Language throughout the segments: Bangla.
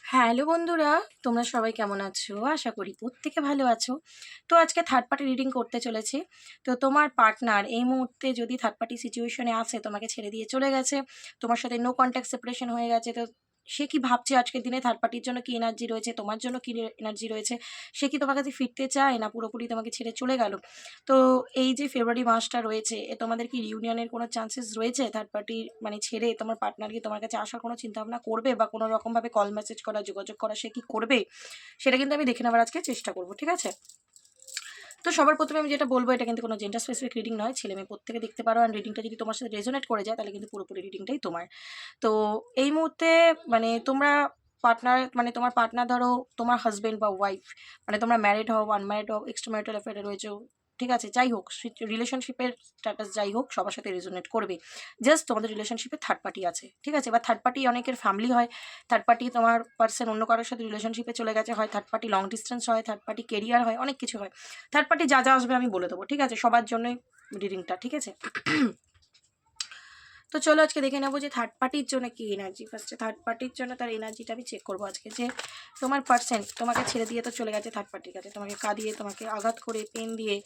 হ্যালো বন্ধুরা, তোমরা সবাই কেমন আছো? আশা করি প্রত্যেকে ভালো আছো। তো আজকে থার্ড পার্টি রিডিং করতে চলেছি। তো তোমার পার্টনার এই মুহূর্তে যদি থার্ড পার্টি সিচুয়েশনে আছে, তোমাকে ছেড়ে দিয়ে চলে গেছে, তোমার সাথে নো কনট্যাক্ট সেপারেশন হয়ে গেছে, তো সে কি ভাবছে আজকের দিনে থার্ড পার্টির জন্য কি এনার্জি রয়েছে, তোমার জন্য কি এনার্জি রয়েছে, সে কি তোমার কাছে ফিরতে চায় না পুরোপুরি তোমাকে ছেড়ে চলে গেল? তো এই যে ফেব্রুয়ারি মাসটা রয়েছে, তোমাদের কি রিউনিয়নের কোনো চান্সেস রয়েছে? থার্ড পার্টি মানে ছেড়ে তোমার পার্টনার কি তোমার কাছে আসার কোনো চিন্তাভাবনা করবে, বা কোনো রকমভাবে কল মেসেজ করা, যোগাযোগ করা সে কি করবে? সেটা কিন্তু আমি দেখে নেওয়ার আজকে চেষ্টা করবো, ঠিক আছে? তো সবার প্রথমে আমি যেটা বলবো, এটা কিন্তু কোনো জেন্ডার স্পেসিফিক রিডিং নয়, ছেলে মেয়ে প্রত্যেকে দেখতে পারো। আর রিডিংটা যদি তোমার সাথে রেজোনেট করে যায়, তাহলে কিন্তু পুরোপুরি রিডিংটাই তোমার। তো এই মুহূর্তে মানে তোমরা পার্টনার, মানে তোমার পার্টনার ধরো তোমার হাজবেন্ড বা ওয়াইফ, মানে তোমরা ম্যারিড হও, আনম্যারিড হও, এক্সট্রা ম্যারিটাল অ্যাফেয়ারে রয়েছে, ঠিক আছে, যাই হোক রিলেশনশিপের স্ট্যাটাস যাই হোক, সবার সাথে রেজোনেট করবে। জাস্ট তোমাদের রিলেশনশিপে থার্ড পার্টি আছে, ঠিক আছে, বা থার্ড পার্টি অনেকের ফ্যামিলি হয়, থার্ড পার্টি তোমার পার্সন অন্য কারোর সাথে রিলেশনশিপে চলে গেছে, হয় থার্ড পার্টি লং ডিস্টেন্স হয়, থার্ড পার্টি কেরিয়ার হয়, অনেক কিছু হয়। থার্ড পার্টি যা যা আসবে আমি বলে দেবো, ঠিক আছে, সবার জন্যই রিডিংটা, ঠিক আছে? তো চলো আজকে দেখে নেবো যে থার্ড পার্টির জন্য কি এনার্জি। ফার্স্টে থার্ড পার্টির জন্য তার এনার্জিটা আমি চেক করবো আজকে, যে তোমার পার্সন তোমাকে ছেড়ে দিয়ে তো চলে গেছে থার্ড পার্টির কাছে, তোমাকে কাঁদিয়ে, তোমাকে আঘাত করে, পেন দিয়ে।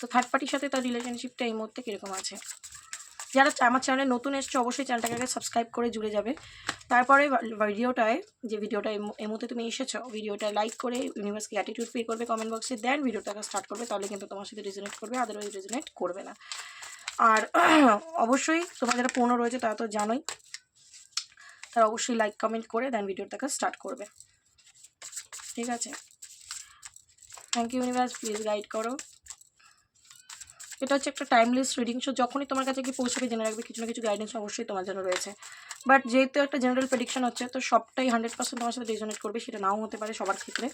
তো থার্ড পার্টির সাথে তার রিলেশনশিপটা এই মুহূর্তে কীরকম আছে? যারা আমার চ্যানেলে নতুন এসছে, অবশ্যই চ্যানেলটাকে সাবস্ক্রাইব করে জুড়ে যাবে। তারপরে ভিডিওটায়, যে ভিডিওটা এই মুহূর্তে তুমি এসেছো, ভিডিওটা লাইক করে ইউনিভার্সকে অ্যাটিটিউড পে করবে কমেন্ট বক্সে, দেন ভিডিওটাকে স্টার্ট করবে, তাহলে কিন্তু তোমার সাথে রেজোনেট করবে, আদারওয়াইজ রেজোনেট করবে না। আর অবশ্যই তোমার যারা পুরনো রয়েছে তারা তো জানোই, তারা অবশ্যই লাইক কমেন্ট করে দেন ভিডিওটাকে স্টার্ট করবে, ঠিক আছে? Thank you universe, please guide করো। এটা হচ্ছে একটা টাইমলেস রিডিং, সো যখনই তোমার কাছে কি পৌঁছবে, জেনে রাখবে কিছু না কিছু গাইডেন্স অবশ্যই তোমার জন্য রয়েছে। বাট যেহেতু একটা জেনারেল প্রেডিকশন হচ্ছে, তো সবটাই 100% তোমার সাথে রেজোনেট করবে সেটা নাও হতে পারে সবার ক্ষেত্রে।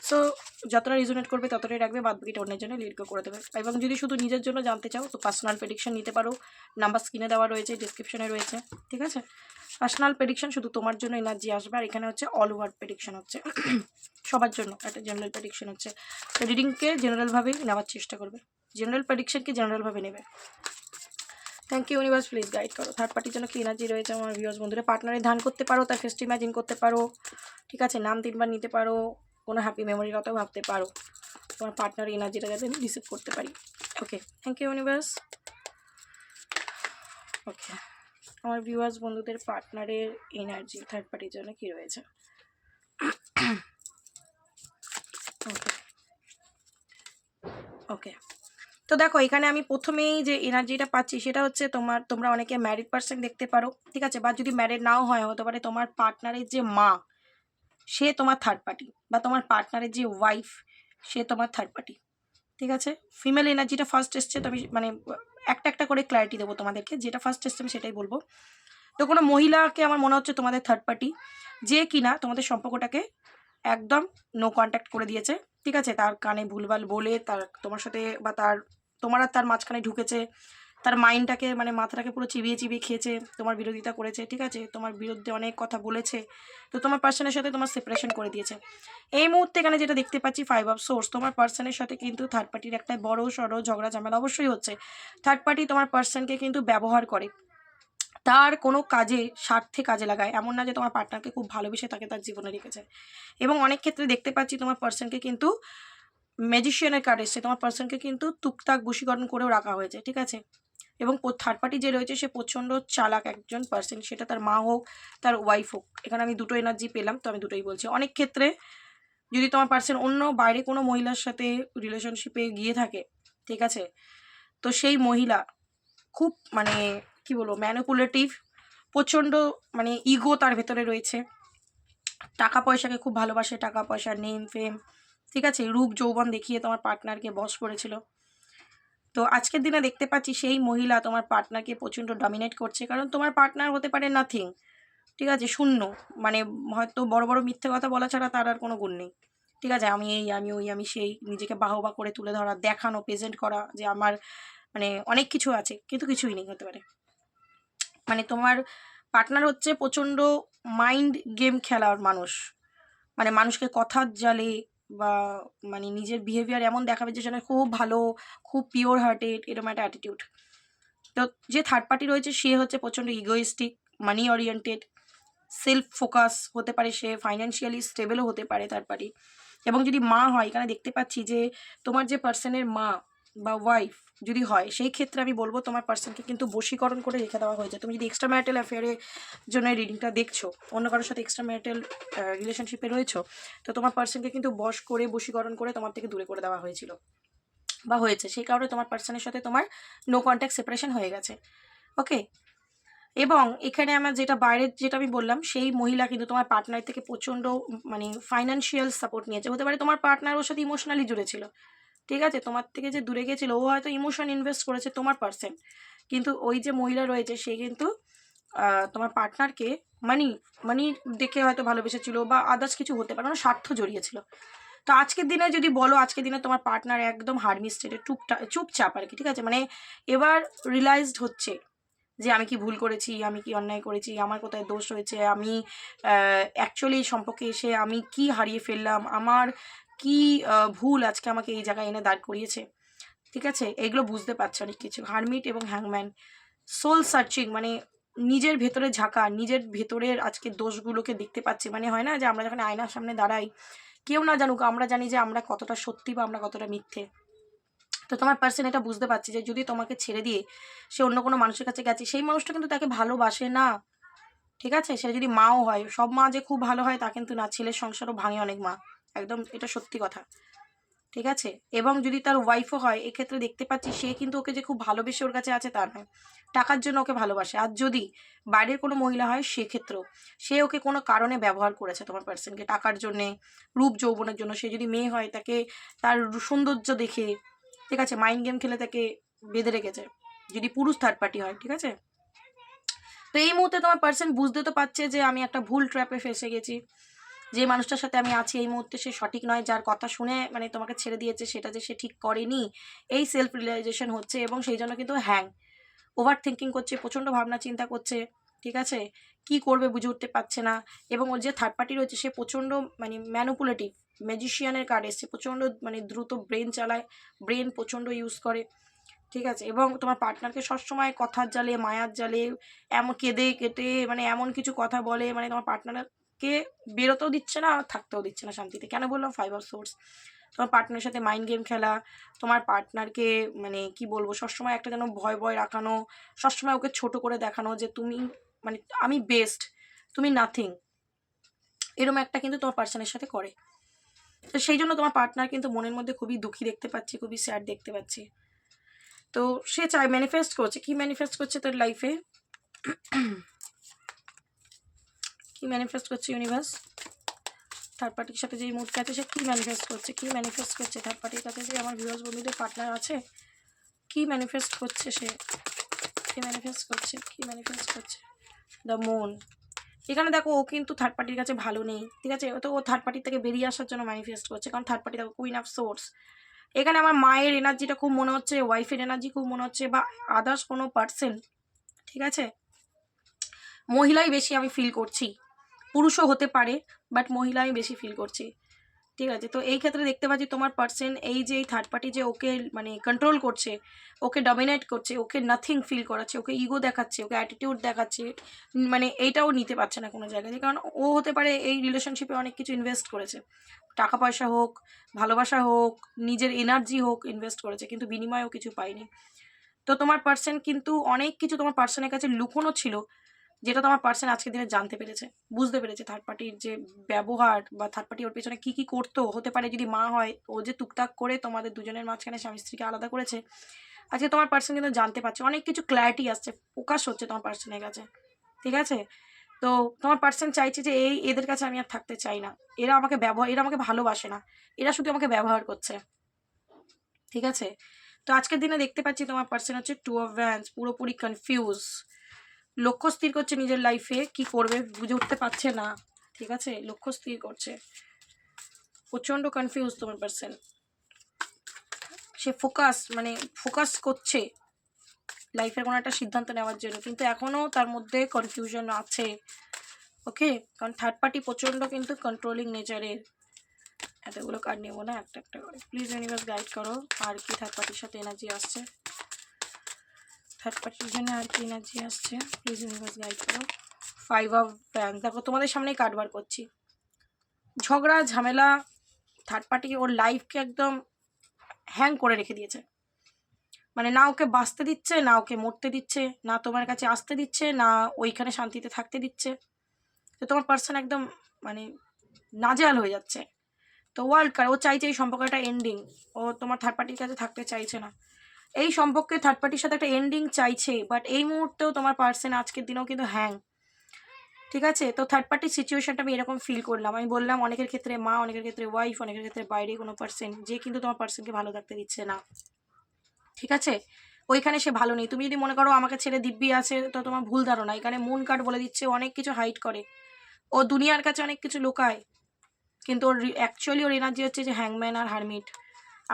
সো যতটা রেজোনেট করবে ততটাই রাখবে, বাদ বাকিটা অন্যের জন্য লিড করে দেবে। এবং যদি শুধু নিজের জন্য জানতে চাও, তো পার্সোনাল প্রেডিকশন নিতে পারো, নাম্বার স্ক্রিনে দেওয়া রয়েছে, ডিসক্রিপশনে রয়েছে, ঠিক আছে? পার্সোনাল প্রেডিকশন শুধু তোমার জন্য এনার্জি আসবে, আর এখানে হচ্ছে অল ওভার প্রেডিকশন হচ্ছে সবার জন্য একটা জেনারেল প্রেডিকশন হচ্ছে। তো রিডিংকে জেনারেলভাবেই নেওয়ার চেষ্টা করবে, জেনারেল প্রেডিকশনকে জেনারেলভাবে নেবে। Thank you universe, please guide করো থার্ড পার্টির জন্য কি এনার্জি রয়েছে আমার ভিউয়ার্স বন্ধুরা। পার্টনারে ধ্যান করতে পারো, তার ফেসটি ইমাজিন করতে পারো, ঠিক আছে, নাম 3বার নিতে পারো, কোনো হ্যাপি মেমোরির কথাও ভাবতে পারো, তোমার পার্টনারের এনার্জিটা যাতে আমি রিসিভ করতে পারি। ওকে, থ্যাংক ইউ ইউনিভার্স। ওকে, আমার ভিউয়ার্স বন্ধুদের পার্টনারের এনার্জি থার্ড পার্টির জন্য কি রয়েছে। ওকে ওকে, তো দেখো এখানে আমি প্রথমেই যে এনার্জিটা পাচ্ছি সেটা হচ্ছে তোমরা অনেকে ম্যারিড পার্সন দেখতে পারো, ঠিক আছে, বা যদি ম্যারিড নাও হয়, হতে পারে তোমার পার্টনারের যে মা সে তোমার থার্ড পার্টি, বা তোমার পার্টনারের যে ওয়াইফ সে তোমার থার্ড পার্টি, ঠিক আছে? ফিমেল এনার্জিটা ফার্স্ট এসছে, তো আমি মানে একটা একটা করে ক্ল্যারিটি দেবো তোমাদেরকে, যেটা ফার্স্ট এসছে আমি সেটাই বলবো। তো কোনো মহিলাকে আমার মনে হচ্ছে তোমাদের থার্ড পার্টি, যে কিনা তোমাদের সম্পর্কটাকে একদম নো কন্ট্যাক্ট করে দিয়েছে, ঠিক আছে, তার কানে ভুলভাল বলে, তার তোমার সাথে বা তোমার আর তার মাঝখানে ঢুকেছে, তার মাইন্ডটাকে মানে মাথাটাকে পুরো চিবিয়ে চিবিয়ে খেয়েছে, তোমার বিরোধিতা করেছে, ঠিক আছে, তোমার বিরুদ্ধে অনেক কথা বলেছে, তো তোমার পার্সনের সাথে তোমার সেপারেশন করে দিয়েছে। এই মুহূর্তে এখানে যেটা দেখতে পাচ্ছি 5 অফ সোর্স, তোমার পার্সনের সাথে কিন্তু থার্ড পার্টির একটা বড় সড়ো ঝগড়া ঝামেলা অবশ্যই হচ্ছে। থার্ড পার্টি তোমার পার্সনকে কিন্তু ব্যবহার করে, তার কোনো কাজে স্বার্থে কাজে লাগায়, এমন না যে তোমার পার্টনারকে খুব ভালোবেসে তাকে তার জীবনে রেখেছে। এবং অনেক ক্ষেত্রে দেখতে পাচ্ছি তোমার পার্সনকে কিন্তু ম্যাজিশিয়ানের কার্ড এসছে, তোমার পার্সনকে কিন্তু টুকটাক বশীকরণ করেও রাখা হয়েছে, ঠিক আছে? এবং থার্ড পার্টি যে রয়েছে সে প্রচণ্ড চালাক একজন পার্সন, সেটা তার মা হোক, তার ওয়াইফ হোক। এখানে আমি দুটো এনার্জি পেলাম, তো আমি দুটোই বলছি। অনেক ক্ষেত্রে যদি তোমার পার্সন অন্য বাইরে কোনো মহিলার সাথে রিলেশনশিপে গিয়ে থাকে, ঠিক আছে, তো সেই মহিলা খুব মানে কি বলবো, ম্যানিপুলেটিভ, প্রচণ্ড মানে ইগো তার ভেতরে রয়েছে, টাকা পয়সাকে খুব ভালোবাসে, টাকা পয়সা, নেম ফেম, ঠিক আছে, রূপ যৌবন দেখিয়ে তোমার পার্টনারকে বশ করেছিল। তো আজকের দিনে দেখতে পাচ্ছি সেই মহিলা তোমার পার্টনারকে প্রচণ্ড ডমিনেট করছে, কারণ তোমার পার্টনার হতে পারে নাথিং, ঠিক আছে, শূন্য, মানে হয়তো বড় বড় মিথ্যে কথা বলা ছাড়া তার আর কোনো গুণ নেই, ঠিক আছে, আমি এই, আমি ওই, আমি সেই, নিজেকে বাহবা করে তুলে ধরা, দেখানো, প্রেজেন্ট করা যে আমার মানে অনেক কিছু আছে, কিন্তু কিছুই নেই হতে পারে। মানে তোমার পার্টনার হচ্ছে প্রচণ্ড মাইন্ড গেম খেলার মানুষ, মানে মানুষকে কথার জালে বা মানে নিজের বিহেভিয়ার এমন দেখাবে যে সেটা খুব ভালো, খুব পিওর হার্টেড, এরকম একটা অ্যাটিটিউড। তো যে থার্ড পার্টি রয়েছে সে হচ্ছে প্রচণ্ড ইগোইস্টিক, মানি ওরিয়েন্টেড, সেলফ ফোকাস হতে পারে, সে ফাইন্যান্সিয়ালি স্টেবলও হতে পারে থার্ড পার্টি। এবং যদি মা হয়, এখানে দেখতে পাচ্ছি যে তোমার যে পার্সনের মা বা ওয়াইফ যদি হয়, সেই ক্ষেত্রে আমি বলবো তোমার পার্সনকে কিন্তু বশীকরণ করে রেখে দেওয়া হয়েছে। তুমি যদি এক্সট্রা ম্যারিটাল অ্যাফেয়ারের জন্য এই রিডিংটা দেখছো, অন্য কারোর সাথে এক্সট্রা ম্যারিটাল রিলেশনশিপে রয়েছো, তো তোমার পার্সনকে কিন্তু বশ করে বশীকরণ করে তোমার থেকে দূরে করে দেওয়া হয়েছিল বা হয়েছে। সেই কারণে তোমার পার্সনের সাথে তোমার নো কন্ট্যাক্ট সেপারেশন হয়ে গেছে। ওকে। এবং এখানে আমার যেটা বাইরের যেটা আমি বললাম, সেই মহিলা কিন্তু তোমার পার্টনার থেকে প্রচণ্ড মানে ফাইন্যান্সিয়াল সাপোর্ট নিয়েছে। হতে পারে তোমার পার্টনার ওর সাথে ইমোশনালি জুড়ে ছিল, ঠিক আছে, তোমার থেকে যে দূরে গেছিলো, ও হয়তো ইমোশন ইনভেস্ট করেছে তোমার পার্সন, কিন্তু ওই যে মহিলা রয়েছে সে কিন্তু তোমার পার্টনারকে মানি মানি দেখে হয়তো ভালোবেসেছিল বা আদার্স কিছু হতে পারে, মানে স্বার্থ জড়িয়েছিল। তো আজকের দিনে যদি বলো, আজকের দিনে তোমার পার্টনার একদম হার্মি স্টেটে চুপচাপ আর কি, ঠিক আছে, মানে এবার রিয়েলাইজড হচ্ছে যে আমি কি ভুল করেছি, আমি কি অন্যায় করেছি, আমার কোথায় দোষ হয়েছে, আমি অ্যাকচুয়ালি সম্পর্কে এসে আমি কি হারিয়ে ফেললাম, আমার কি ভুল আজকে আমাকে এই জায়গায় এনে দাঁড় করিয়েছে, ঠিক আছে, এগুলো বুঝতে পারছে অনেক কিছু। হারমিট এবং হ্যাংম্যান, সোল সার্চিং, মানে নিজের ভেতরে ঝাঁকা, নিজের ভেতরের আজকে দোষগুলোকে দেখতে পাচ্ছি। মানে হয় না যে আমরা যখন আয়নার সামনে দাঁড়াই, কেউ না জানুক আমরা জানি যে আমরা কতটা সত্যি বা আমরা কতটা মিথ্যে। তো তোমার পার্সন এটা বুঝতে পারছে যে যদি তোমাকে ছেড়ে দিয়ে সে অন্য কোনো মানুষের কাছে গেছে, সেই মানুষটা কিন্তু তাকে ভালোবাসে না, ঠিক আছে, সেটা যদি মাও হয়। সব মা যে খুব ভালো হয় তা কিন্তু না, ছেলের সংসারও ভাঙে অনেক মা, একদম এটা সত্যি কথা, ঠিক আছে। এবং যদি তার ওয়াইফও হয়, এক্ষেত্রে দেখতে পাচ্ছি সে কিন্তু ওকে যে খুব ভালোবেসে ওর কাছে আছে তা নয়, টাকার জন্য ওকে ভালোবাসে। আর যদি বাইরের কোনো মহিলা হয়, সেক্ষেত্রেও সে ওকে কোনো কারণে ব্যবহার করেছে তোমার পার্সনকে, টাকার জন্যে, রূপ যৌবনের জন্য। সে যদি মেয়ে হয়, তাকে তার সৌন্দর্য দেখে, ঠিক আছে, মাইন্ড গেম খেলে তাকে বেঁধে রেখেছে, যদি পুরুষ থার্ড পার্টি হয়, ঠিক আছে। তো এই মুহূর্তে তোমার পার্সন বুঝতে তো পারছে যে আমি একটা ভুল ট্র্যাপে ফেসে গেছি, যে মানুষটার সাথে আমি আছি এই মুহূর্তে সে সঠিক নয়, যার কথা শুনে মানে তোমাকে ছেড়ে দিয়েছে সেটা যে সে ঠিক করেনি, এই সেলফ রিয়েলাইজেশন হচ্ছে। এবং সেই জন্য কিন্তু ওভার থিঙ্কিং করছে, প্রচণ্ড ভাবনা চিন্তা করছে, ঠিক আছে, কি করবে বুঝে উঠতে পারছে না। এবং ওর যে থার্ড পার্টি রয়েছে সে প্রচণ্ড মানে ম্যানুপুলেটিভ, ম্যাজিশিয়ানের কার্ড এসছে, প্রচণ্ড মানে দ্রুত ব্রেন চালায়, ব্রেন প্রচণ্ড ইউজ করে, ঠিক আছে। এবং তোমার পার্টনারকে সবসময় কথার জালে, মায়ার জালে, এমন কেঁদে কেটে মানে এমন কিছু কথা বলে, মানে তোমার পার্টনারকে বেরোতেও দিচ্ছে না, থাকতেও দিচ্ছে না শান্তিতে। কেন বললাম? 5 অফ সোর্স। তোমার পার্টনারের সাথে মাইন্ড গেম খেলা, তোমার পার্টনারকে মানে কি বলবো, সবসময় একটা যেন ভয় ভয় রাখানো, সবসময় ওকে ছোট করে দেখানো যে তুমি মানে আমি বেস্ট, তুমি নাথিং, এরকম একটা কিন্তু তোমার পার্সনের সাথে করে। তো সেই জন্য তোমার পার্টনার কিন্তু মনের মধ্যে খুবই দুঃখী দেখতে পাচ্ছি, খুবই স্যাড দেখতে পাচ্ছি। তো সে চায়, ম্যানিফেস্ট করছে, কি ম্যানিফেস্ট করছে তোর লাইফে, কি ম্যানিফেস্ট করছে ইউনিভার্স থার্ড পার্টির সাথে যে এই মুহূর্তে আছে, সে কি ম্যানিফেস্ট করছে, কি ম্যানিফেস্ট করছে থার্ড পার্টির কাছে যে আমার ভিউয়ার্স বন্ধুদের পার্টনার আছে, কি ম্যানিফেস্ট করছে সে, কি ম্যানিফেস্ট করছে, কি ম্যানিফেস্ট করছে। দ্য মুন, এখানে দেখো ও কিন্তু থার্ড পার্টির কাছে ভালো নেই, ঠিক আছে, তো ও থার্ড পার্টির থেকে বেরিয়ে আসার জন্য ম্যানিফেস্ট করছে, কারণ থার্ড পার্টি দেখো কুইন অফ সোর্স। এখানে আমার মায়ের এনার্জিটা খুব মনে হচ্ছে, ওয়াইফের এনার্জি খুব মনে হচ্ছে, বা আদার্স কোনো পার্সন, ঠিক আছে, মহিলাই বেশি আমি ফিল করছি, পুরুষও হতে পারে, বাট মহিলাই বেশি ফিল করছি, ঠিক আছে। তো এই ক্ষেত্রে দেখতে পাচ্ছি তোমার পার্সন এই যে থার্ড পার্টি যে ওকে মানে কন্ট্রোল করছে, ওকে ডমিনেট করছে, ওকে নাথিং ফিল করাচ্ছে, ওকে ইগো দেখাচ্ছে, ওকে অ্যাটিটিউড দেখাচ্ছে, মানে এইটাও নিতে পারছে না কোনো জায়গায়। কারণ ও হতে পারে এই রিলেশনশিপে অনেক কিছু ইনভেস্ট করেছে, টাকা পয়সা হোক, ভালোবাসা হোক, নিজের এনার্জি হোক, ইনভেস্ট করেছে, কিন্তু বিনিময়েও কিছু পায়নি। তো তোমার পার্সন কিন্তু অনেক কিছু তোমার পার্সনের কাছে লুকোনো ছিল, যেটা তোমার পার্সন আজকের দিনে জানতে পেরেছে, বুঝতে পেরেছে থার্ড পার্টির যে ব্যবহার, বা থার্ড পার্টি ওর পেছনে কী কী করতো। হতে পারে যদি মা হয়, ও যে টুকটাক করে তোমাদের দুজনের মাঝখানে স্বামী স্ত্রীকে আলাদা করেছে, আজকে তোমার পার্সন কিন্তু জানতে পারছে, অনেক কিছু ক্ল্যারিটি আসছে, প্রকাশ হচ্ছে তোমার পার্সনের কাছে, ঠিক আছে। তো তোমার পার্সন চাইছে যে এদের কাছে আমি আর থাকতে চাই না, এরা আমাকে এরা আমাকে ভালোবাসে না, এরা শুধু আমাকে ব্যবহার করছে, ঠিক আছে। তো আজকের দিনে দেখতে পাচ্ছি তোমার পার্সন হচ্ছে 2 অফ ওয়ান্ডস, পুরোপুরি কনফিউজ, লক্ষ্য স্থির করছে নিজের লাইফে, কি করবে বুঝে উঠতে পারছে না, ঠিক আছে, লক্ষ্য স্থির করছে, প্রচণ্ড কনফিউজ তোমার পার্সন। সে ফোকাস করছে লাইফের কোনো একটা সিদ্ধান্ত নেওয়ার জন্য, কিন্তু এখনও তার মধ্যে কনফিউশন আছে, ওকে। কারণ থার্ড পার্টি প্রচণ্ড কিন্তু কন্ট্রোলিং নেচারের। এতগুলো কার্ড নেবো না, একটা একটা করে, প্লিজ ইউনিভার্স গাইড করো আর কি থার্ড পার্টির সাথে এনার্জি আসছে, থার্ড পার্টির জন্য আর কি এনার্জি আসছে, প্লিজ ইউনিভার্স গাইড করো। ফাইভ অফ প্যান, দেখো তোমাদের সামনেই কার্ড বার করছি। ঝগড়া ঝামেলা, থার্ড পার্টি ওর লাইফকে একদম হ্যাং করে রেখে দিয়েছে। মানে না ওকে বাঁচতে দিচ্ছে, না ওকে মরতে দিচ্ছে, না তোমার কাছে আসতে দিচ্ছে, না ওইখানে শান্তিতে থাকতে দিচ্ছে। তো তোমার পার্সন একদম মানে নাজেহাল হয়ে যাচ্ছে। তো ওয়ার্ল্ড কার্ড, ও চাইছে এই সম্পর্কটা এন্ডিং, ও তোমার থার্ড পার্টির কাছে থাকতে চাইছে না। এই সম্পর্কে থার্ড পার্টির সাথে একটা এন্ডিং চাইছে, বাট এই মুহূর্তেও তোমার পার্সন আজকের দিনেও কিন্তু হ্যাং। ঠিক আছে, তো থার্ড পার্টির সিচুয়েশনটা আমি এরকম ফিল করলাম। আমি বললাম অনেকের ক্ষেত্রে মা, অনেকের ক্ষেত্রে ওয়াইফ, অনেকের ক্ষেত্রে বাইরে কোনো পার্সন, যে কিন্তু তোমার পার্সনকে ভালো থাকতে দিচ্ছে না। ঠিক আছে, ওইখানে সে ভালো নেই। তুমি যদি মনে করো আমাকে ছেড়ে দিব্যি আছে, তো তোমার ভুল ধারণা। এখানে মুন কার্ড বলে দিচ্ছে অনেক কিছু হাইড করে, ও দুনিয়ার কাছে অনেক কিছু লুকায়, কিন্তু ওর অ্যাকচুয়ালি ওর এনার্জি হচ্ছে যে হ্যাংম্যান আর হারমিট।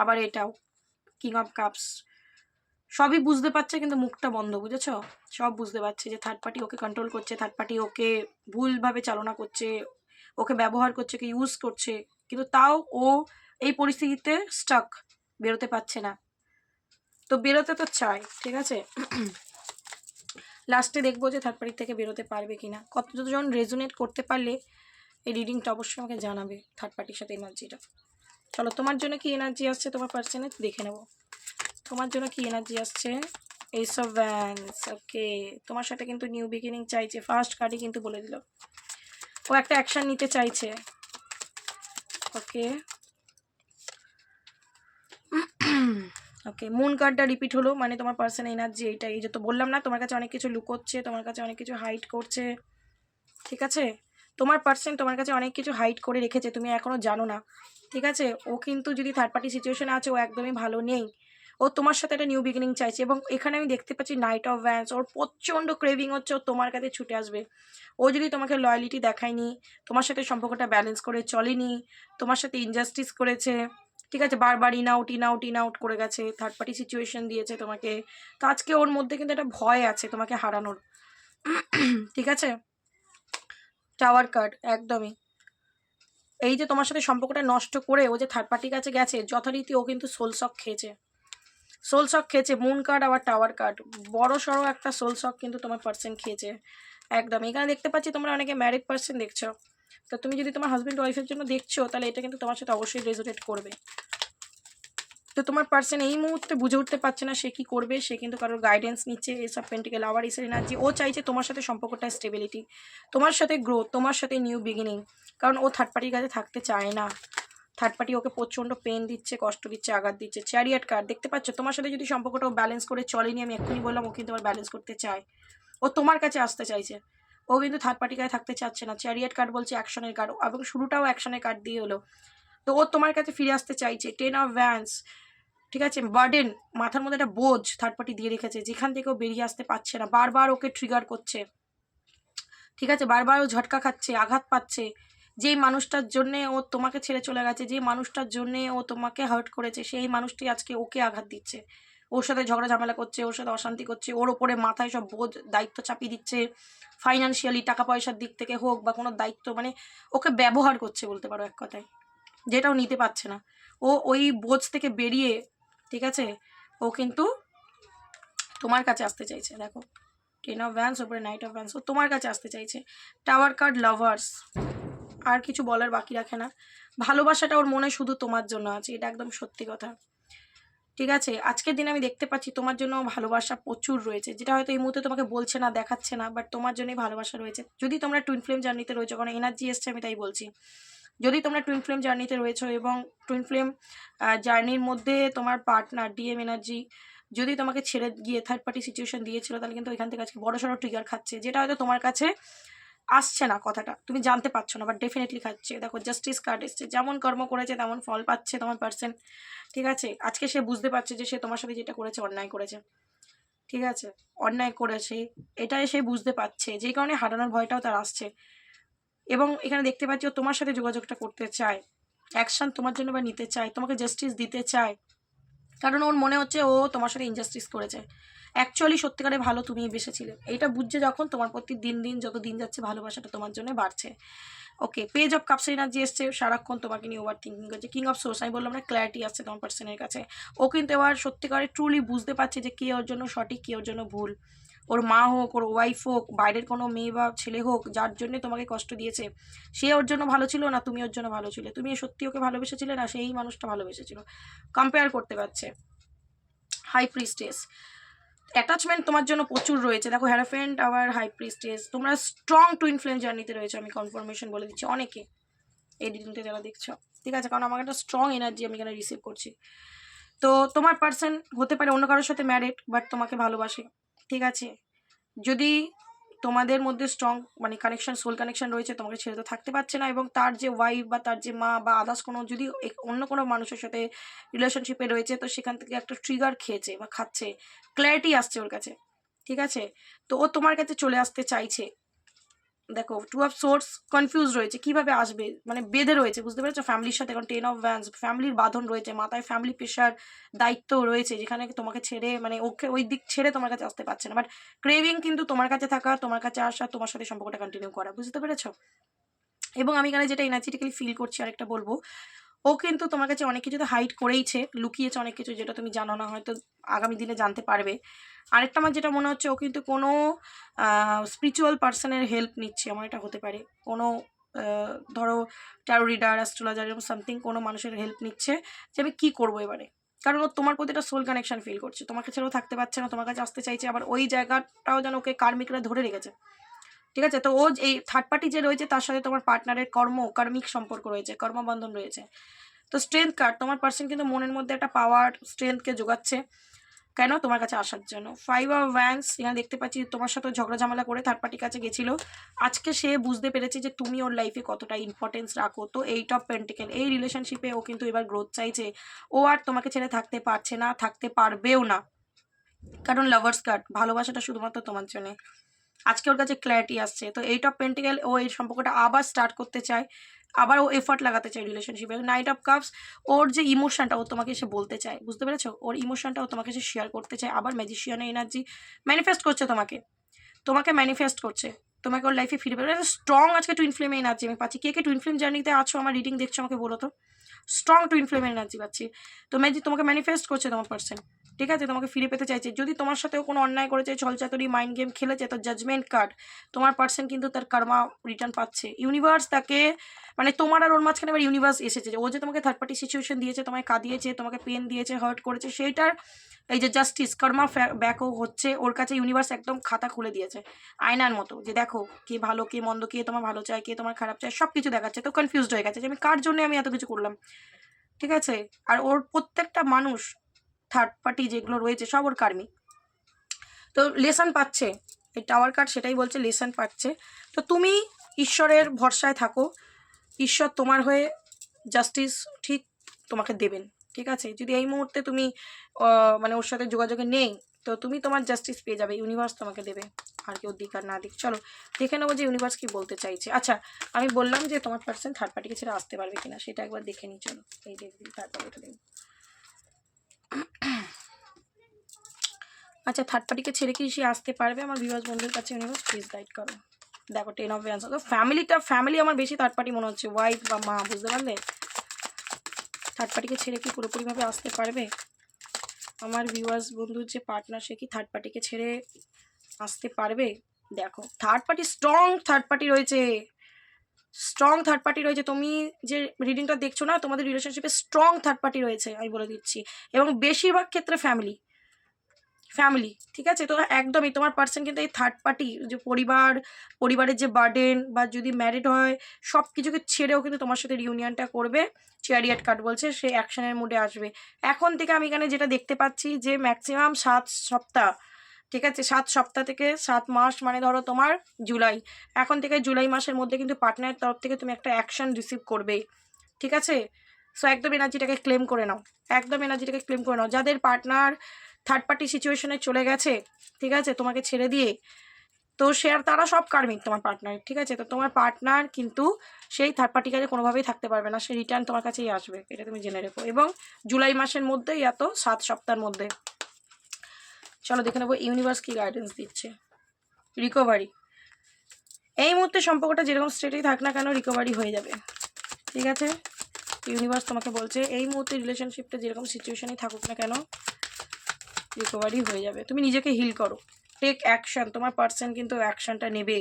আবার এটাও কিং অফ কাপস। সবই বুঝতে পারছে কিন্তু মুখটা বন্ধ, বুঝেছ? সব বুঝতে পারছে যে থার্ড পার্টি ওকে কন্ট্রোল করছে, থার্ড পার্টি ওকে ভুলভাবে চালনা করছে, ওকে ব্যবহার করছে, ওকে ইউজ করছে, কিন্তু তাও ও এই পরিস্থিতিতে স্টাক, বেরোতে পারছে না। তো বেরোতে তো চাই, ঠিক আছে। লাস্টে দেখবো যে থার্ড পার্টি থেকে বেরোতে পারবে কিনা। কতজন রেজোনেট করতে পারলে এই রিডিংটা অবশ্যই আমাকে জানাবে থার্ড পার্টির সাথে এনার্জিটা। চলো, তোমার জন্য কি এনার্জি আসছে তোমার পার্সনে দেখে নেব। তোমার জন্য কি এনার্জি আসছে? এইস অফ ভ্যান্স। ওকে, তোমার সাথে কিন্তু নিউ বিগিনিং চাইছে, ফার্স্ট কার্ডই কিন্তু বলে দিল। ও একটা অ্যাকশন নিতে চাইছে। ওকে ওকে, মুন কার্ডটা রিপিট হলো, মানে তোমার পার্সন এনার্জি এইটা। এই যে তো বললাম না, তোমার কাছে অনেক কিছু লুকোচ্ছে, তোমার কাছে অনেক কিছু হাইড করছে। ঠিক আছে, তোমার পার্সন তোমার কাছে অনেক কিছু হাইড করে রেখেছে, তুমি এখনো জানো না। ঠিক আছে, ও কিন্তু যদি থার্ড পার্টি সিচুয়েশনে আছে, ও একদমই ভালো নেই। ও তোমার সাথে একটা নিউ বিগিনিং চাইছে, এবং এখানে আমি দেখতে পাচ্ছি নাইট অফ ভ্যান্স। ওর প্রচণ্ড ক্রেভিং হচ্ছে ও তোমার কাছে ছুটে আসবে। ও যদি তোমাকে লয়ালিটি দেখায়নি, তোমার সাথে সম্পর্কটা ব্যালেন্স করে চলেনি, তোমার সাথে ইনজাস্টিস করেছে, ঠিক আছে, বারবার in out in out in out করে গেছে, থার্ড পার্টি সিচুয়েশন দিয়েছে তোমাকে, তো আজকে ওর মধ্যে কিন্তু একটা ভয় আছে তোমাকে হারানোর। ঠিক আছে, টাওয়ার কার্ড একদমই। এই যে তোমার সাথে সম্পর্কটা নষ্ট করে ও যে থার্ড পার্টির কাছে গেছে, যথারীতি ও কিন্তু সোল শক খেয়েছে, সোল শক খেয়েছে। মুন কার্ড আবার টাওয়ার কার্ড, বড় সড়ো একটা সোল শক কিন্তু তোমার পার্সন খেয়েছে একদম। এখানে দেখতে পাচ্ছি তোমরা অনেকে ম্যারিড পার্সন দেখছো, তো তুমি যদি তোমার হাজব্যান্ড ওয়াইফের জন্য দেখছো, তাহলে এটা কিন্তু তোমার সাথে অবশ্যই রেজোনেট করবে। তো তোমার পার্সন এই মুহূর্তে বুঝে উঠতে পারছে না সে কি করবে, সে কিন্তু কারোর গাইডেন্স নিচ্ছে। এসব পেন্টিকেল আবার এসে এনার্জি, ও চাইছে তোমার সাথে সম্পর্কটা স্টেবিলিটি, তোমার সাথে গ্রোথ, তোমার সাথে নিউ বিগিনিং, কারণ ও থার্ড পার্টির কাছে থাকতে চায় না। থার্ড পার্টি ওকে প্রচণ্ড পেন দিচ্ছে, কষ্ট দিচ্ছে, আঘাত দিচ্ছে। চ্যারিয়ট কার্ড দেখতে পাচ্ছ, তোমার সাথে যদি সম্পর্কটা ব্যালেন্স করে চলেনি, আমি এক্ষুনি বললাম, ও কিন্তু আবার ব্যালেন্স করতে চায়, ও তোমার কাছে আসতে চাইছে, ও কিন্তু থার্ড পার্টির কাছে থাকতে চাচ্ছে না। চ্যারিয়ট কার্ড বলছে অ্যাকশনের কার্ড, এবং শুরুটাও অ্যাকশনের কার্ড দিয়ে হলো। তো ও তোমার কাছে ফিরে আসতে চাইছে। টেন অফ ভ্যান্স, ঠিক আছে, বার্ডেন, মাথার মধ্যে একটা বোঝ থার্ড পার্টি দিয়ে রেখেছে, যেখান থেকে ও বেরিয়ে আসতে পারছে না, বারবার ওকে ট্রিগার করছে। ঠিক আছে, বারবার ও ঝটকা খাচ্ছে, আঘাত পাচ্ছে। যেই মানুষটার জন্যে ও তোমাকে ছেড়ে চলে গেছে, যে মানুষটার জন্যে ও তোমাকে হার্ট করেছে, সেই মানুষটি আজকে ওকে আঘাত দিচ্ছে, ওর সাথে ঝগড়া ঝামেলা করছে, ওর সাথে অশান্তি করছে, ওর ওপরে মাথায় সব বোঝ দায়িত্ব চাপিয়ে দিচ্ছে, ফাইন্যান্সিয়ালি টাকা পয়সার দিক থেকে হোক বা কোনো দায়িত্ব, মানে ওকে ব্যবহার করছে বলতে পারো এক কথায়, যেটাও নিতে পারছে না। ও ওই বোঝ থেকে বেরিয়ে, ঠিক আছে, ও কিন্তু তোমার কাছে আসতে চাইছে। দেখো, টেন অফ ভ্যান্স, ওপরে নাইট অফ ভ্যান্স, ও তোমার কাছে আসতে চাইছে। টাওয়ার কার্ড, লাভার্স, আর কিছু বলার বাকি রাখে না। ভালোবাসাটা ওর মনে শুধু তোমার জন্য আছে, এটা একদম সত্যি কথা। ঠিক আছে, আজকের দিনে আমি দেখতে পাচ্ছি তোমার জন্য ভালোবাসা প্রচুর রয়েছে, যেটা হয়তো এই মুহূর্তে তোমাকে বলছে না, দেখাচ্ছে না, বাট তোমার জন্যই ভালোবাসা রয়েছে। যদি তোমরা টুইন ফ্লেম জার্নিতে রয়েছো, কারণ এনার্জি এসছে আমি তাই বলছি, যদি তোমরা টুইন ফ্লেম জার্নিতে রয়েছো এবং টুইন ফ্লেম জার্নির মধ্যে তোমার পার্টনার ডিএম এনার্জি যদি তোমাকে ছেড়ে গিয়ে থার্ড পার্টি সিচুয়েশন দিয়েছিল, তাহলে কিন্তু এখান থেকে আজকে বড় সড়ো ট্রিগার খাচ্ছে, যেটা হয়তো তোমার কাছে আসছে না, কথাটা তুমি জানতে পারছো না, বাট ডেফিনেটলি খাচ্ছে। দেখো, জাস্টিস কার্ড এসছে, যেমন কর্ম করেছে তেমন ফল পাচ্ছে তোমার পার্সন। ঠিক আছে, আজকে সে বুঝতে পারছে যে সে তোমার সাথে যেটা করেছে অন্যায় করেছে। ঠিক আছে, অন্যায় করেছে, এটাই সে বুঝতে পারছে, যেই কারণে হারানোর ভয়টাও তার আসছে। এবং এখানে দেখতে পাচ্ছি ও তোমার সাথে যোগাযোগটা করতে চায়, অ্যাকশন তোমার জন্য বা নিতে চায়, তোমাকে জাস্টিস দিতে চায়, কারণ ওর মনে হচ্ছে ও তোমার সাথে ইনজাস্টিস করেছে। অ্যাকচুয়ালি সত্যিকারে ভালো তুমিই বেসেছিলে, এইটা বুঝছে যখন, তোমার প্রতি দিন দিন যত দিন যাচ্ছে ভালোবাসাটা তোমার জন্য বাড়ছে। ওকে, পেজ অফ কাপসের এনার্জি এসছে, সারাক্ষণ তোমাকে নিয়ে ওভার থিঙ্কিং করছে। কিং অফ সোর্স, আমি বললাম না, ক্ল্যারিটি আসছে তোমার পার্সনের কাছে। ও কিন্তু এবার সত্যিকারে ট্রুলি বুঝতে পারছে যে কে ওর জন্য সঠিক, কে ওর জন্য ভুল। ওর মা হোক, ওর ওয়াইফ হোক, বাইরের কোনো মেয়ে বা ছেলে হোক, যার জন্য তোমাকে কষ্ট দিয়েছে, সে ওর জন্য ভালো ছিল না তুমি ওর জন্য ভালো ছিলে, তুমি সত্যি ওকে ভালোবেসেছিলে না, সেই মানুষটা ভালোবেসেছিল। কম্পেয়ার করতে পারছে। হাই প্রিস্টেস, অ্যাটাচমেন্ট তোমার জন্য প্রচুর রয়েছে। দেখো হ্যারাফেন্ট আবার হাই প্রিস্টেস, তোমরা স্ট্রং টুইন ফ্লেম জার্নিতে রয়েছে, আমি কনফার্মেশন বলে দিচ্ছি অনেকে এই রিডিংটা যারা দেখছো, ঠিক আছে? কারণ আমার একটা স্ট্রং এনার্জি আমি এখানে রিসিভ করছি। তো তোমার পার্সন হতে পারে অন্য কারোর সাথে ম্যারিড, বাট তোমাকে ভালোবাসে, ঠিক আছে? যদি তোমাদের মধ্যে স্ট্রং মানে কানেকশন, সোল কানেকশন রয়েছে, তোমাকে ছেড়ে তো থাকতে পারছে না, এবং তার যে ওয়াইফ বা তার যে মা বা আদার্স কোনো যদি অন্য কোনো মানুষের সাথে রিলেশনশিপে রয়েছে, তো সেখান থেকে একটা ট্রিগার খেয়েছে বা খাচ্ছে, ক্ল্যারিটি আসছে ওর কাছে, ঠিক আছে? তো ও তোমার কাছে চলে আসতে চাইছে। দেখো টু অফ সোর্স কনফিউজ রয়েছে, কিভাবে আসবে, মানে বেঁধে রয়েছে, বুঝতে পেরেছো? ফ্যামিলির সাথে এখন 10 অফ ভ্যান্স, ফ্যামিলির বাঁধন রয়েছে, মাথায় ফ্যামিলি প্রেশার, দায়িত্ব রয়েছে, যেখানে তোমাকে ছেড়ে মানে ওকে ওই দিক ছেড়ে তোমার কাছে আসতে পারছে না, বাট ক্রেভিং কিন্তু তোমার কাছে থাকা, তোমার কাছে আসা, তোমার সাথে সম্পর্কটা কন্টিনিউ করা, বুঝতে পেরেছো? এবং আমি এখানে যেটা এনার্জেটিক্যালি ফিল করছি আরেকটা বলবো, ও কিন্তু তোমার কাছে অনেক কিছু তো হাইড করেইছে, লুকিয়েছে অনেক কিছু, যেটা তুমি জানো না, হয়তো আগামী দিনে জানতে পারবে। আরেকটা আমার যেটা মনে হচ্ছে, ও কিন্তু কোনো স্পিরিচুয়াল পার্সনের হেল্প নিচ্ছে, আমার এটা হতে পারে। কোনো ধরো ট্যারো রিডার, অ্যাস্ট্রোলজার, এরকম সামথিং কোনো মানুষের হেল্প নিচ্ছে যে আমি কী করবো এবারে। কারণ ও তোমার প্রতি একটা সোল কানেকশন ফিল করছে, তোমাকে ছেড়েও থাকতে পারছে না, তোমার কাছে আসতে চাইছে, আবার ওই জায়গাটাও যেন ওকে কার্মিকরা ধরে রেখেছে, ঠিক আছে? তো ও এই থার্ড পার্টি যে রয়েছে, তার সাথে তোমার পার্টনারের কার্মিক সম্পর্ক রয়েছে, কর্মবন্ধন রয়েছে। তো স্ট্রেংথ কার্ড, তোমার পার্সন কিন্তু মনের মধ্যে একটা পাওয়ার, স্ট্রেংথকে যোগাচ্ছে, কেন? তোমার কাছে আসার জন্য। 5 অফ ওয়ান্স, এখানে দেখতে পাচ্ছি তোমার সাথে ঝগড়া ঝামেলা করে থার্ড পার্টির কাছে গেছিলো, আজকে সে বুঝতে পেরেছে যে তুমি ওর লাইফে কতটা ইম্পর্টেন্স রাখো। তো 8 অফ পেন্টিকেল, এই রিলেশনশিপে ও কিন্তু এবার গ্রোথ চাইছে, ও আর তোমাকে ছেড়ে থাকতে পারছে না, থাকতে পারবেও না, কারণ লাভার্স কার্ড, ভালোবাসাটা শুধুমাত্র তোমার জন্য। আজকে ওর কাছে ক্ল্যারিটি আসছে। তো 8 অফ পেন্টিকেল, ও এই সম্পর্কটা আবার স্টার্ট করতে চায়, আবার ও এফর্ট লাগাতে চায় রিলেশনশিপে। 9 অফ কাপস, ওর যে ইমোশনটা ও তোমাকে এসে বলতে চায়, বুঝতে পেরেছো? ওর ইমোশনটা ও তোমাকে এসে শেয়ার করতে চায়। আবার ম্যাজিশিয়ানের এনার্জি ম্যানিফেস্ট করছে তোমাকে, ম্যানিফেস্ট করছে তোমাকে ওর লাইফে ফিরে পেবে। স্ট্রং আজকে টুইন ফ্লেমে এনার্জি আমি পাচ্ছি। কে কে টুইন ফ্লেম জার্নিতে আছো, আমার রিডিং দেখছো, আমাকে বলো তো। স্ট্রং টুইন ফ্লেমের এনার্জি পাচ্ছি। তো তোমাকে ম্যানিফেস্ট করছে তোমার পার্সন, ঠিক আছে? তোমাকে ফিরে পেতে চাইছে। যদি তোমার সাথেও কোনো অন্যায় করেছে, ছলচাতুরি, মাইন্ড গেম খেলেছে, তো জাজমেন্ট কার্ড, তোমার পার্সন কিন্তু তার কর্মা রিটার্ন পাচ্ছে। ইউনিভার্স তাকে মানে তোমার আর ওর মাঝখানে এবার ইউনিভার্স এসেছে, যে ও যে তোমাকে থার্ড পার্টি সিচুয়েশন দিয়েছে, তোমায় কাঁদিয়েছে, তোমাকে পেন দিয়েছে, হার্ট করেছে, সেইটার এই যে জাস্টিস কর্মা ব্যাকও হচ্ছে ওর কাছে। ইউনিভার্স একদম খাতা খুলে দিয়েছে আয়নার মতো, যে দেখো কে ভালো কে মন্দ, কে তোমার ভালো চায় কে তোমার খারাপ চায়, সব কিছু দেখাচ্ছে। তো কনফিউজড হয়ে গেছে যে আমি কার জন্য আমি এত কিছু করলাম, ঠিক আছে? আর ওর প্রত্যেকটা মানুষ থার্ড পার্টি যেগুলো রয়েছে সব ওর কার্মিক। তো লেসন পাচ্ছে, এই টাওয়ার কার্ড সেটাই বলছে, লেসন পাচ্ছে। তো তুমি ঈশ্বরের ভরসায় থাকো, ঈশ্বর তোমার হয়ে জাস্টিস ঠিক তোমাকে দেবেন, ঠিক আছে? যদি এই মুহূর্তে তুমি মানে ওর সাথে যোগাযোগে নেই, তো তুমি তোমার জাস্টিস পেয়ে যাবে, ইউনিভার্স তোমাকে দেবে, আর কেউ দিক আর না দিক। চলো দেখে নেবো যে ইউনিভার্স কি বলতে চাইছে। আচ্ছা, আমি বললাম যে তোমার পার্সন থার্ড পার্টিকে ছেড়ে আসতে পারবে কিনা, সেটা একবার দেখে নিই। চলো এই দেখবি, তারপর এটা দেখবো। আচ্ছা, থার্ড পার্টিকে ছেড়ে কি সে আসতে পারবে? আমার ভিউয়ার্স বন্ধুর কাছে ইউনিভার্স প্লিজ গাইড করো। দেখো 10 অফ ওয়ান্স, তো ফ্যামিলি আমার বেশি থার্ড পার্টি মনে হচ্ছে, ওয়াইফ বা মা, বুঝতে পারলে? থার্ড পার্টিকে ছেড়ে কি পুরোপুরিভাবে আসতে পারবে আমার ভিউয়ার্স বন্ধুর যে পার্টনার, সে কি থার্ড পার্টিকে ছেড়ে আসতে পারবে? দেখো third party, strong third party রয়েছে, স্ট্রং থার্ড পার্টি রয়েছে। তুমি যে রিডিংটা দেখছো না, তোমাদের রিলেশনশিপে স্ট্রং থার্ড পার্টি রয়েছে, আমি বলে দিচ্ছি, এবং বেশিরভাগ ক্ষেত্রে ফ্যামিলি, ঠিক আছে? তো একদমই তোমার পার্সন কিন্তু এই থার্ড পার্টি, যে পরিবারের যে বার্ডেন, বা যদি ম্যারিড হয়, সব কিছুকে ছেড়েও কিন্তু তোমার সাথে রিউনিয়নটা করবে। চ্যারিয়ট কার্ড বলছে সে অ্যাকশনের মুডে আসবে এখন থেকে। আমি এখানে যেটা দেখতে পাচ্ছি যে ম্যাক্সিমাম 7 সপ্তাহ, ঠিক আছে? 7 সপ্তাহ থেকে 7 মাস, মানে ধরো তোমার জুলাই, এখন থেকে জুলাই মাসের মধ্যে কিন্তু পার্টনারের তরফ থেকে তুমি একটা অ্যাকশন রিসিভ করবেই, ঠিক আছে? সো একদম এনার্জিটাকে ক্লেম করে নাও, যাদের পার্টনার থার্ড পার্টি সিচুয়েশনে চলে গেছে, ঠিক আছে, তোমাকে ছেড়ে দিয়ে, তো তারা সব কার্মিক তোমার পার্টনার, ঠিক আছে? তো তোমার পার্টনার কিন্তু সেই থার্ড পার্টির কাছে কোনোভাবেই থাকতে পারবে না, সে রিটার্ন তোমার কাছেই আসবে, এটা তুমি জেনে রেখো। এবং জুলাই মাসের মধ্যেই, এত 7 সপ্তাহের মধ্যে। চলো দেখে নেবো ইউনিভার্স কি গাইডেন্স দিচ্ছে। রিকভারি, এই মুহূর্তে সম্পর্কটা যেরকম স্টেটেই থাক না কেন, রিকভারি হয়ে যাবে, ঠিক আছে? ইউনিভার্স তোমাকে বলছে এই মুহূর্তে রিলেশনশিপটা যেরকম সিচুয়েশনেই থাকুক না কেন, রিকভারি হয়ে যাবে। তুমি নিজেকে হিল করো, টেক অ্যাকশন, তোমার পার্সন কিন্তু অ্যাকশনটা নেবে।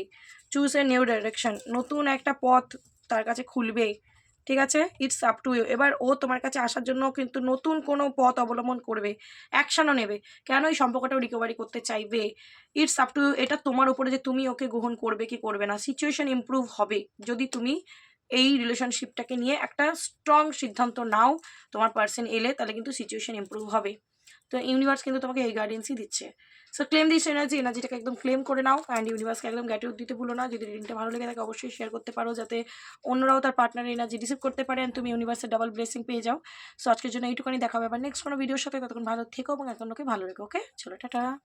চুজ এ নিউ ডাইরেকশন, নতুন একটা পথ তার কাছে খুলবে, ঠিক আছে। ইটস আপ টু ইউ, এবার ও তোমার কাছে আসার জন্য কিন্তু নতুন কোনো পথ অবলম্বন করবে, অ্যাকশনও নেবে। কেন এই সম্পর্কটাও রিকভারি করতে চাইবে। ইটস আপ টু ইউ, এটা তোমার উপরে যে তুমি ওকে গ্রহণ করবে কি করবে না। সিচুয়েশন ইমপ্রুভ হবে যদি তুমি এই রিলেশনশিপটাকে নিয়ে একটা স্ট্রং সিদ্ধান্ত নাও। তোমার পার্সন এলে তাহলে কিন্তু সিচুয়েশন ইমপ্রুভ হবে। তো ইউনিভার্স কিন্তু তোমাকে এই গাইডেন্সই দিচ্ছে। সো ক্লেম দিস এনার্জি, এনার্জিটাকে একদম ক্লেম করে নাও অ্যান্ড ইউনিভার্সকে একদম গ্র্যাটিটিউড দিতে ভুলো না। যদি রিডিংটা ভালো লেগে থাকে অবশ্যই শেয়ার করতে পারো, যাতে অন্যরাও তার পার্টনারের এনার্জি রিসিভ করতে পারে and তুমি ইউনিভার্সের ডাবল ব্লেসিং পেয়ে যাও। সো আজকের জন্য এইটুকুনি, দেখা হবে আবার নেক্সট কোনো ভিডিওর সাথে। ততক্ষণ ভালো থেকো এবং একজনকে ভালো রেখো। ওকে, চলো টাটা।